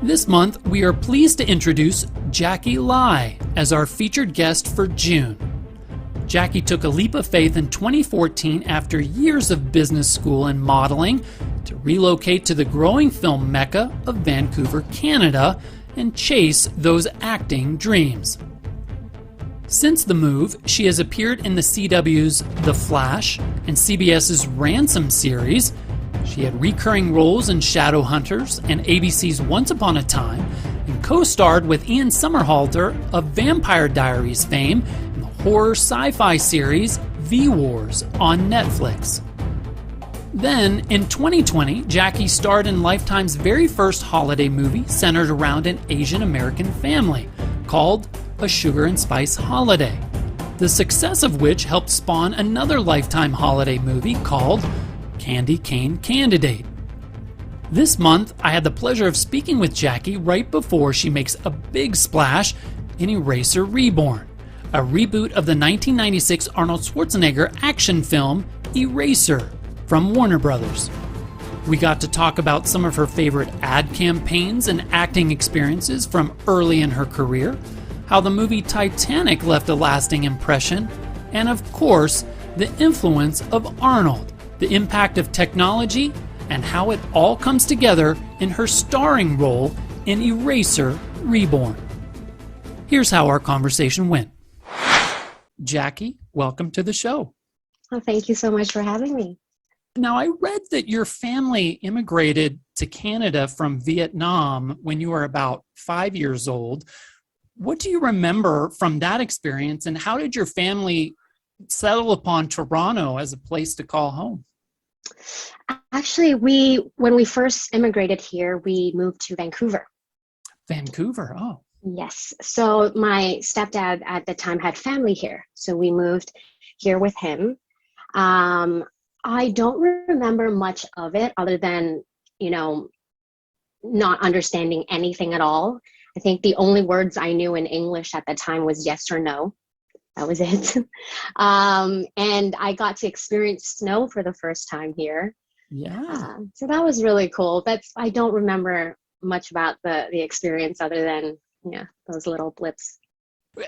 This month, we are pleased to introduce Jacky Lai as our featured guest for June. Jacky took a leap of faith in 2014 after years of business school and modeling to relocate to the growing film mecca of Vancouver, Canada, and chase those acting dreams. Since the move, she has appeared in the CW's The Flash and CBS's Ransom series. She had recurring roles in Shadowhunters and ABC's Once Upon a Time, and co-starred with Ian Somerhalder of Vampire Diaries fame in the horror sci-fi series V-Wars on Netflix. Then, in 2020, Jacky starred in Lifetime's very first holiday movie centered around an Asian American family called A Sugar and Spice Holiday, the success of which helped spawn another Lifetime holiday movie called Candy Cane Candidate. This month, I had the pleasure of speaking with Jacky right before she makes a big splash in Eraser Reborn, a reboot of the 1996 Arnold Schwarzenegger action film Eraser from Warner Brothers. We got to talk about some of her favorite ad campaigns and acting experiences from early in her career, how the movie Titanic left a lasting impression, and of course, the influence of Arnold, the impact of technology, and how it all comes together in her starring role in Eraser Reborn. Here's how our conversation went. Jacky, welcome to the show. Well, thank you so much for having me. Now, I read that your family immigrated to Canada from Vietnam when you were about 5 years old. What do you remember from that experience, and how did your family settle upon Toronto as a place to call home? Actually, when we first immigrated here, we moved to Vancouver. Vancouver, oh. Yes. So my stepdad at the time had family here. So we moved here with him. I don't remember much of it other than, not understanding anything at all. I think the only words I knew in English at the time was yes or no. That was it. And I got to experience snow for the first time here. Yeah. So that was really cool. I don't remember much about the experience other than, those little blips.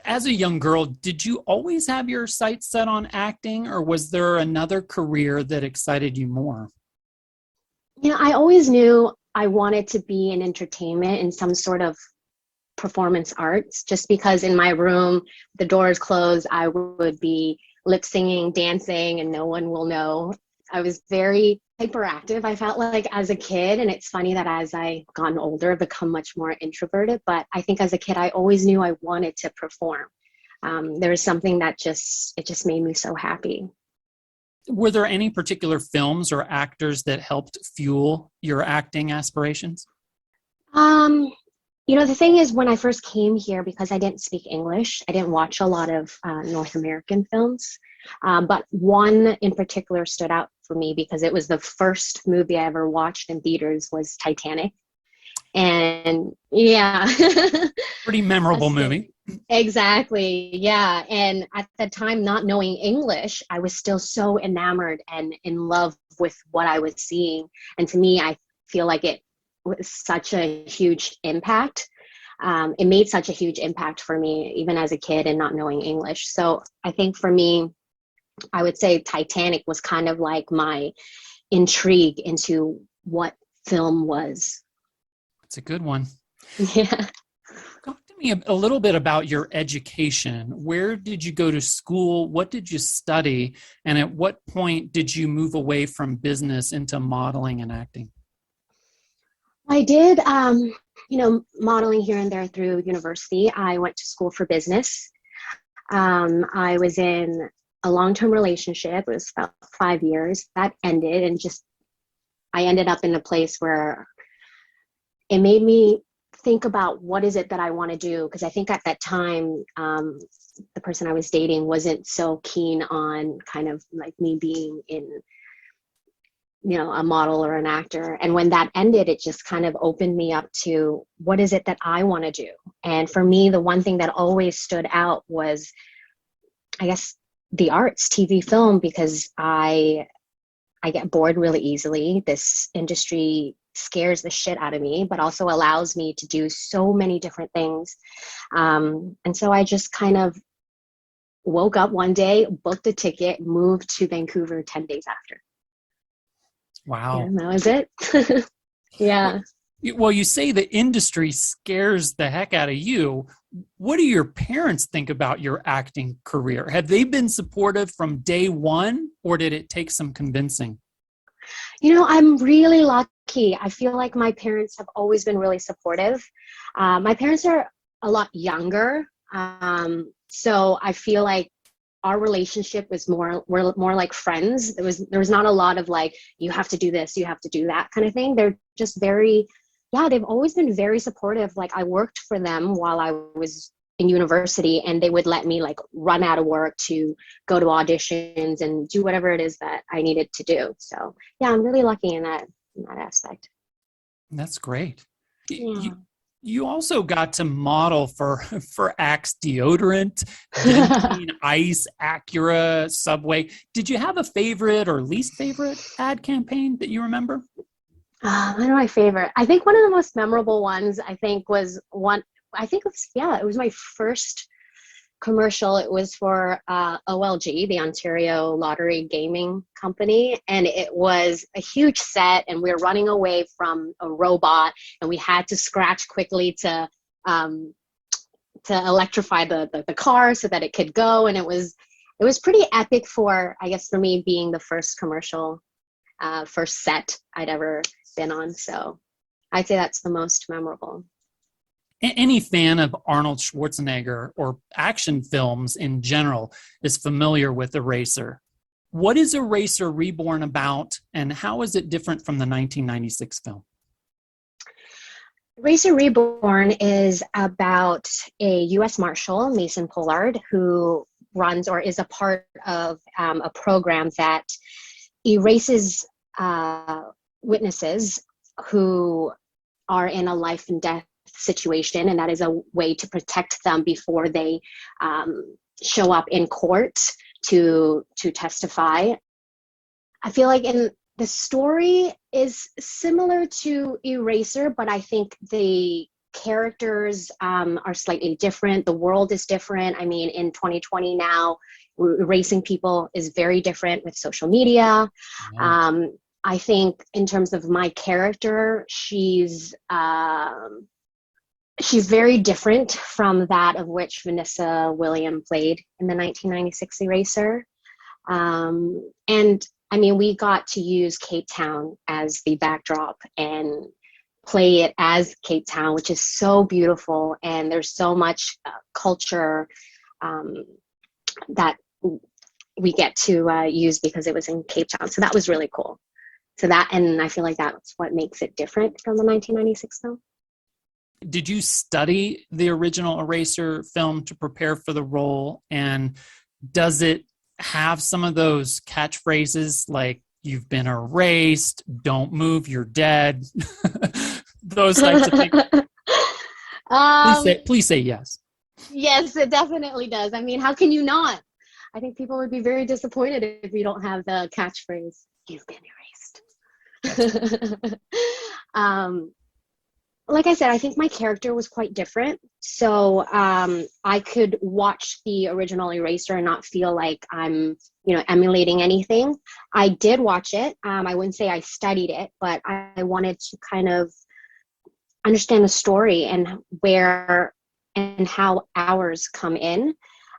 As a young girl, did you always have your sights set on acting, or was there another career that excited you more? I always knew I wanted to be in entertainment in some sort of performance arts, just because in my room, the doors closed, I would be lip singing, dancing, and no one will know. I was very hyperactive, I felt like, as a kid. And it's funny that as I gotten older, I've become much more introverted. But I think as a kid, I always knew I wanted to perform. There was something that it just made me so happy. Were there any particular films or actors that helped fuel your acting aspirations? The thing is, when I first came here, because I didn't speak English, I didn't watch a lot of North American films. But one in particular stood out for me because it was the first movie I ever watched in theaters was Titanic. And yeah. Pretty memorable movie. Exactly. Yeah. And at the time, not knowing English, I was still so enamored and in love with what I was seeing. And to me, I feel like it was such a huge impact. It made such a huge impact for me, even as a kid and not knowing English. So I think for me, I would say Titanic was kind of like my intrigue into what film was. It's a good one. Yeah. Talk to me a little bit about your education. Where did you go to school? What did you study? And at what point did you move away from business into modeling and acting? I did, modeling here and there through university. I went to school for business. I was in a long-term relationship. It was about 5 years. That ended, and I ended up in a place where it made me think about what is it that I want to do. Because I think at that time, the person I was dating wasn't so keen on kind of like me being in, a model or an actor. And when that ended, it just kind of opened me up to what is it that I want to do. And for me, the one thing that always stood out was, I guess, the arts, TV, film, because I get bored really easily. This industry scares the shit out of me, but also allows me to do so many different things. And so I just kind of woke up one day, booked a ticket, moved to Vancouver 10 days after. Wow. And that was it. Yeah. Well, you say the industry scares the heck out of you. What do your parents think about your acting career? Have they been supportive from day one, or did it take some convincing? I'm really lucky. I feel like my parents have always been really supportive. My parents are a lot younger. So I feel like our relationship was we're more like friends. There was not a lot of like, you have to do this, you have to do that kind of thing. They're just they've always been very supportive. Like I worked for them while I was in university, and they would let me like run out of work to go to auditions and do whatever it is that I needed to do. So yeah, I'm really lucky in that aspect. That's great. Yeah. You also got to model for Axe Deodorant, Dentyne Ice, Acura, Subway. Did you have a favorite or least favorite ad campaign that you remember? One of my favorite. I think one of the most memorable ones, it was my first commercial. It was for OLG, the Ontario Lottery Gaming Company, and it was a huge set, and we were running away from a robot, and we had to scratch quickly to electrify the car so that it could go, and it was pretty epic for, I guess, for me being the first commercial, first set I'd ever been on. So I'd say that's the most memorable. Any fan of Arnold Schwarzenegger or action films in general is familiar with Eraser. What is Eraser Reborn about, and how is it different from the 1996 film? Eraser Reborn is about a U.S. Marshal, Mason Pollard, who runs or is a part of a program that erases witnesses who are in a life and death situation, and that is a way to protect them before they show up in court to testify. I feel like the story is similar to Eraser, but I think the characters are slightly different. The world is different. I mean, in 2020 now, erasing people is very different with social media. Yeah. I think in terms of my character, she's very different from that of which Vanessa William played in the 1996 Eraser. And I mean, we got to use Cape Town as the backdrop and play it as Cape Town, which is so beautiful. And there's so much culture that we get to use because it was in Cape Town. So that was really cool. So that, and I feel like that's what makes it different from the 1996 film. Did you study the original Eraser film to prepare for the role? And does it have some of those catchphrases like, you've been erased, don't move, you're dead, those types of things? Please say yes. Yes, it definitely does. I mean, how can you not? I think people would be very disappointed if you don't have the catchphrase, you've been erased. Like I said, I think my character was quite different. So I could watch the original Eraser and not feel like I'm, emulating anything. I did watch it. I wouldn't say I studied it, but I wanted to kind of understand the story and where and how ours come in.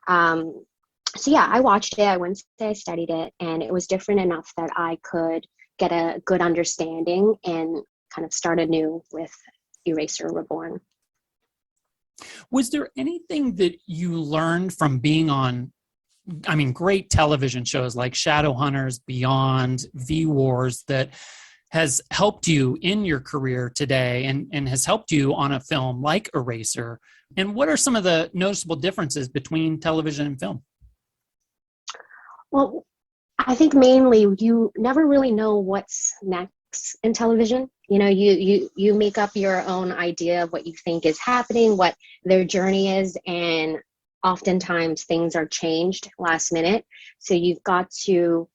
So yeah, I watched it. I wouldn't say I studied it, and it was different enough that I could get a good understanding and kind of start anew with Eraser Reborn. Was there anything that you learned from being on, great television shows like Shadowhunters, Beyond, V-Wars that has helped you in your career today and has helped you on a film like Eraser? And what are some of the noticeable differences between television and film? Well, I think mainly you never really know what's next in television. You make up your own idea of what you think is happening, what their journey is, and oftentimes things are changed last minute. So you've got to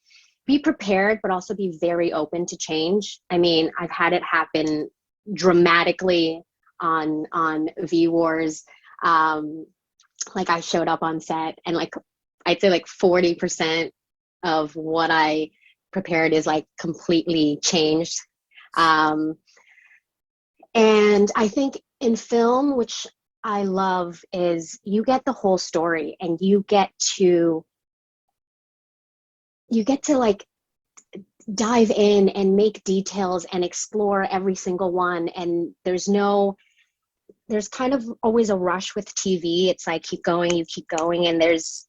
be prepared, but also be very open to change. I mean, I've had it happen dramatically on V Wars. Like I showed up on set and like I'd say like 40% of what I prepared is like completely changed. And I think in film, which I love, is you get the whole story and you get to like dive in and make details and explore every single one. And there's kind of always a rush with TV. It's like, keep going, you keep going. And there's,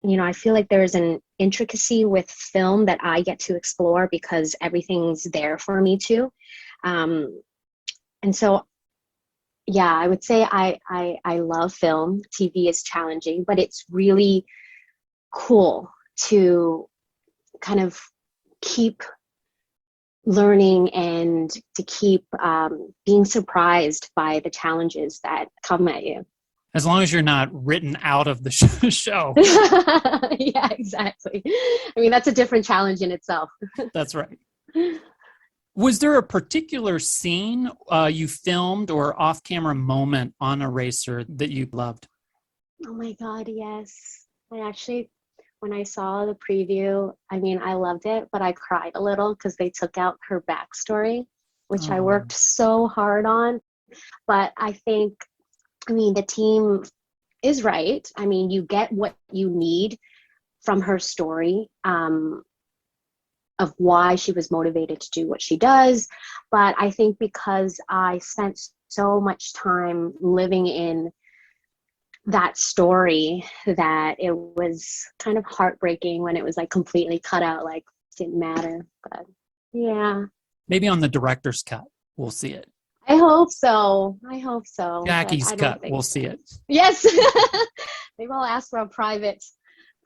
I feel like there's an intricacy with film that I get to explore because everything's there for me too. And so, yeah, I would say I love film. TV is challenging, but it's really cool to kind of keep learning and to keep being surprised by the challenges that come at you. As long as you're not written out of the show. Yeah, exactly. I mean, that's a different challenge in itself. That's right. Was there a particular scene you filmed or off-camera moment on Eraser that you loved? Oh my God, yes. When I saw the preview, I mean, I loved it, but I cried a little because they took out her backstory, which I worked so hard on. But the team is right. I mean, you get what you need from her story of why she was motivated to do what she does. But I think because I spent so much time living in that story that it was kind of heartbreaking when it was like completely cut out, like didn't matter. But yeah. Maybe on the director's cut, we'll see it. I hope so. Jacky's cut, we'll see it. Yes. Maybe I'll ask for a private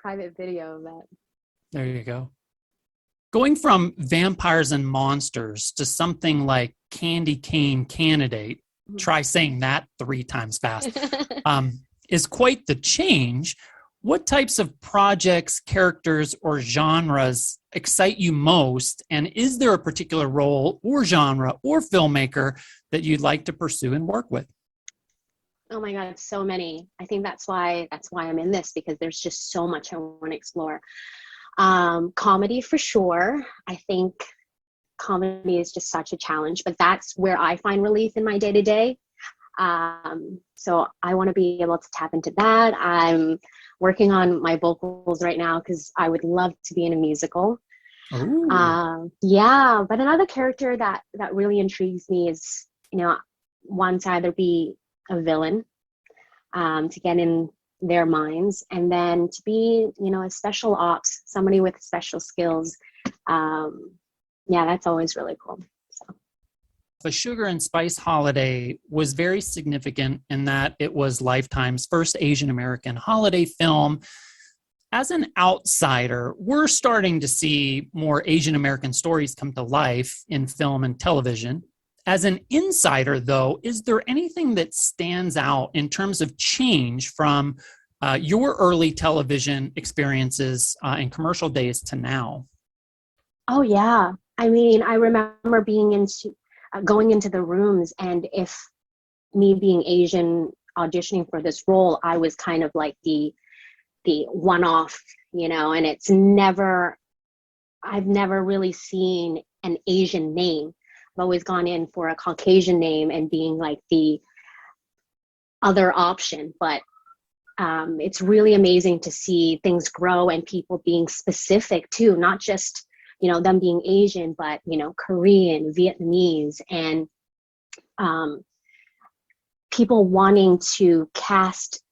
video of that. There you go. Going from vampires and monsters to something like Candy Cane Candidate, try saying that 3 times fast, is quite the change. What types of projects, characters, or genres excite you most? And is there a particular role or genre or filmmaker that you'd like to pursue and work with? Oh my God, so many. I think that's why I'm in this, because there's just so much I want to explore. Comedy for sure. I think comedy is just such a challenge, but that's where I find relief in my day-to-day. So I want to be able to tap into that. I'm working on my vocals right now because I would love to be in a musical. Yeah, but another character that really intrigues me is, one to either be a villain, to get in their minds, and then to be, a special ops, somebody with special skills. Yeah, that's always really cool. So. The Sugar and Spice holiday was very significant in that it was Lifetime's first Asian American holiday film. As an outsider, we're starting to see more Asian American stories come to life in film and television. As an insider, though, is there anything that stands out in terms of change from your early television experiences and commercial days to now? Oh, yeah. I mean, I remember going into the rooms, and if me being Asian auditioning for this role, I was kind of like the one-off, and I've never really seen an Asian name. I've always gone in for a Caucasian name and being like the other option. But it's really amazing to see things grow and people being specific too, not just, them being Asian, but, Korean, Vietnamese, and people wanting to cast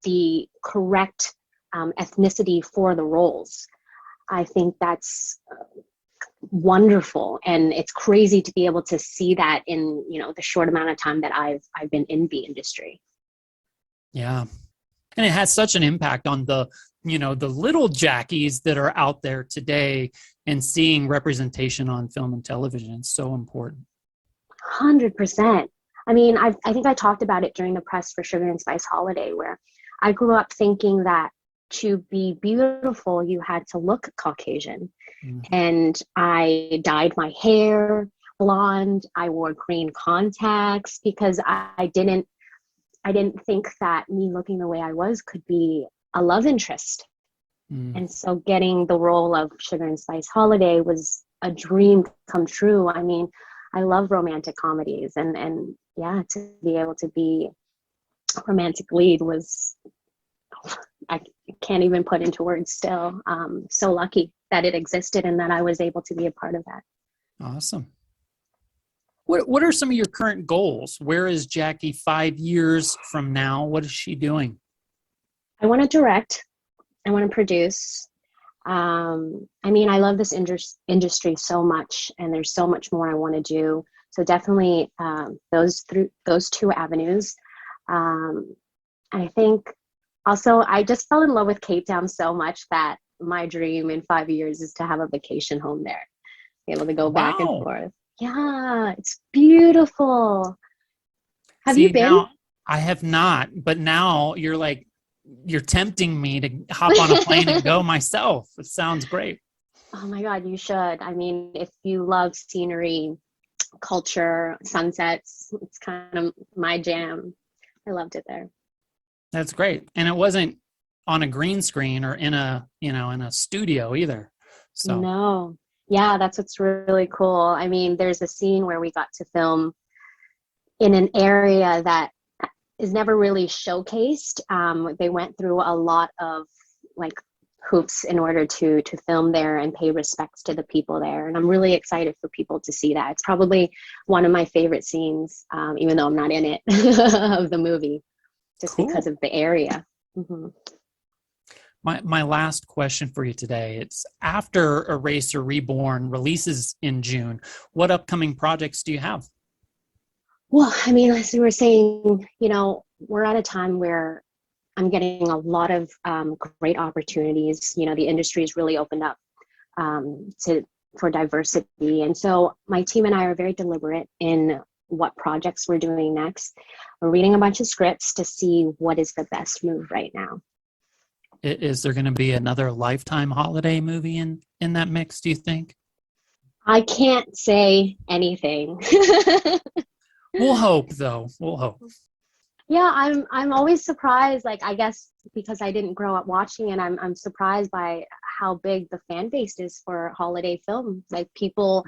the correct ethnicity for the roles. I think that's wonderful, and it's crazy to be able to see that in the short amount of time that I've been in the industry. Yeah, and it has such an impact on the little Jackies that are out there today, and seeing representation on film and television is so important. 100%. I mean, I think I talked about it during the press for Sugar and Spice Holiday, where I grew up thinking that to be beautiful, you had to look Caucasian. Mm. And I dyed my hair blonde. I wore green contacts because I didn't think that me looking the way I was could be a love interest. Mm. And so getting the role of Sugar and Spice Holiday was a dream come true. I mean, I love romantic comedies, and yeah, to be able to be a romantic lead was, I can't even put into words still. So lucky that it existed and that I was able to be a part of that. Awesome. What are some of your current goals? Where is Jacky 5 years from now? What is she doing? I want to direct. I want to produce. I mean, I love this industry so much, and there's so much more I want to do. So definitely those two avenues. I think also I just fell in love with Cape Town so much that my dream in 5 years is to have a vacation home there, be able to go back and forth. Yeah, it's beautiful. Have you been? Now, I have not, but now you're tempting me to hop on a plane and go myself. It sounds great. Oh my God, you should. I mean, if you love scenery, culture, sunsets, it's kind of my jam. I loved it there. That's great. And it wasn't on a green screen or in a studio either. So no. Yeah, that's what's really cool. I mean, there's a scene where we got to film in an area that is never really showcased. They went through a lot of hoops in order to film there and pay respects to the people there. And I'm really excited for people to see that. It's probably one of my favorite scenes, even though I'm not in it, of the movie, just cool. Because of the area. Mm-hmm. My last question for you today, it's after Eraser Reborn releases in June, what upcoming projects do you have? Well, I mean, as we were saying, we're at a time where I'm getting a lot of great opportunities. The industry has really opened up for diversity. And so my team and I are very deliberate in what projects we're doing next. We're reading a bunch of scripts to see what is the best move right now. Is there going to be another Lifetime holiday movie in that mix, do you think? I can't say anything. We'll hope, though. We'll hope. Yeah, I'm always surprised. I guess because I didn't grow up watching it, I'm surprised by how big the fan base is for holiday film. People,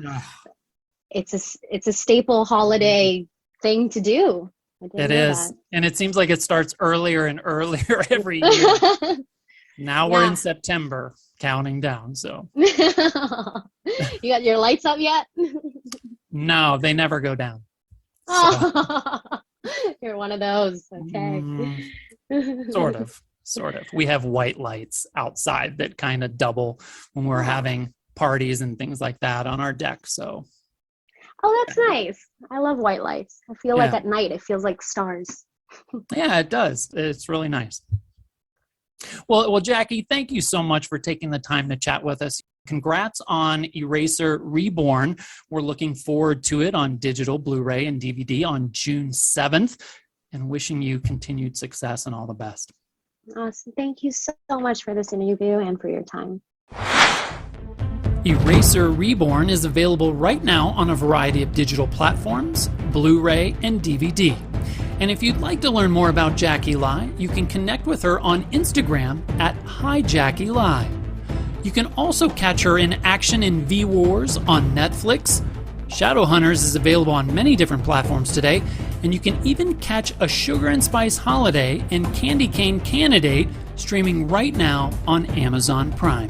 it's a staple holiday thing to do. It is, that. And it seems like it starts earlier and earlier every year. Now we're in September, counting down. So, you got your lights up yet? No, they never go down. So. You're one of those. Okay. Sort of. We have white lights outside that kind of double when we're having parties and things like that on our deck. So. Oh, that's nice. I love white lights. I feel like at night it feels like stars. Yeah, it does. It's really nice. Well, Jacky, thank you so much for taking the time to chat with us. Congrats on Eraser Reborn. We're looking forward to it on digital, Blu-ray, and DVD on June 7th, and wishing you continued success and all the best. Awesome. Thank you so much for this interview and for your time. Eraser Reborn is available right now on a variety of digital platforms, Blu-ray, and DVD. And if you'd like to learn more about Jacky Lai, you can connect with her on Instagram at @HiJackyLai. You can also catch her in action in V-Wars on Netflix. Shadowhunters is available on many different platforms today, and you can even catch A Sugar and Spice Holiday and Candy Cane Candidate streaming right now on Amazon Prime.